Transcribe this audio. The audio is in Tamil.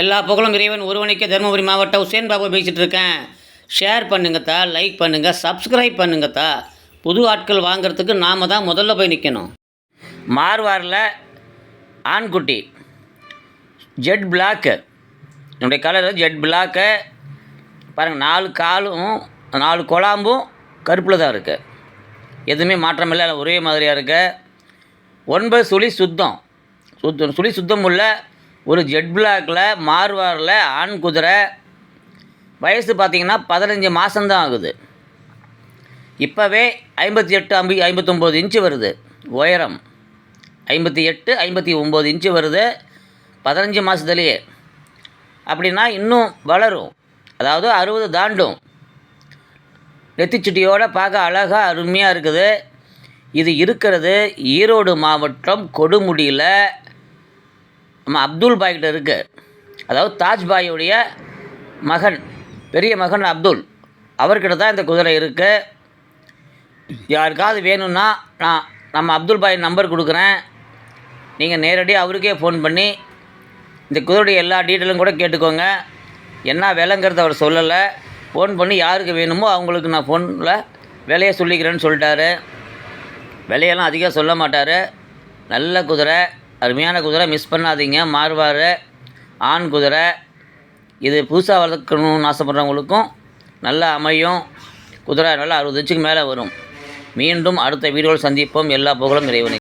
எல்லா புகழும் இறைவன் ஒருவனுக்கே. தருமபுரி மாவட்டம் உசேன் பாபு பேசிகிட்டு இருக்கேன். ஷேர் பண்ணுங்கத்தா, லைக் பண்ணுங்கள், சப்ஸ்கிரைப் பண்ணுங்கத்தா. புது ஆட்கள் வாங்கிறதுக்கு நாம் தான் முதல்ல போய் நிற்கணும். மார்வாரில் ஆண்குட்டி ஜெட் பிளாக்கு, என்னுடைய கலர் ஜெட் பிளாக்கு பாருங்கள். 4 காலும் 4 குழாம்பும் கருப்பில் தான் இருக்குது. எதுவுமே மாற்றம் இல்லை, ஒரே மாதிரியாக இருக்குது. 9 சுழி சுத்தம் உள்ள ஒரு ஜெட் பிளாக்கில் மார்வாரில் ஆண் குதிரை. வயசு பார்த்திங்கன்னா 15 மாதம்தான் ஆகுது. இப்போவே 58 59 இன்ச்சு வருது உயரம். 58 59 இன்ச்சு வருது 15 மாதத்துலேயே. அப்படின்னா இன்னும் வளரும், அதாவது 60 தாண்டும். நெத்திச்சுட்டியோடு பார்க்க அழகாக அருமையாக இருக்குது. இது இருக்கிறது ஈரோடு மாவட்டம் கொடுமுடியில் நம்ம அப்துல் பாய்கிட்ட இருக்குது. அதாவது தாஜ்பாயுடைய மகன், பெரிய மகன் அப்துல், அவர்கிட்ட தான் இந்த குதிரை இருக்குது. யாருக்காவது வேணும்னா நான் நம்ம அப்துல் பாய் நம்பர் கொடுக்குறேன். நீங்கள் நேரடியாக அவருக்கே ஃபோன் பண்ணி இந்த குதிரையுடைய எல்லா டீட்டெயிலும் கூட கேட்டுக்கோங்க. என்ன விலைங்கிறத அவர் சொல்லலை. ஃபோன் பண்ணி யாருக்கு வேணுமோ அவங்களுக்கு நான் ஃபோனில் விலையை சொல்லிக்கிறேன்னு சொல்லிட்டாரு. விலையெல்லாம் அதிகம் சொல்ல மாட்டார். நல்ல குதிரை, அருமையான குதிரை, மிஸ் பண்ணாதீங்க. மார்வார் ஆண் குதிரை. இது புதுசாக வளர்க்கணும்னு ஆசைப்படுறவங்களுக்கும் நல்லா அமையும். குதிரை நல்லா 60 இன்ச்சுக்கு மேலே வரும். மீண்டும் அடுத்த வீடியோவில் சந்திப்போம். எல்லா புகழும் இறைவனுக்கு.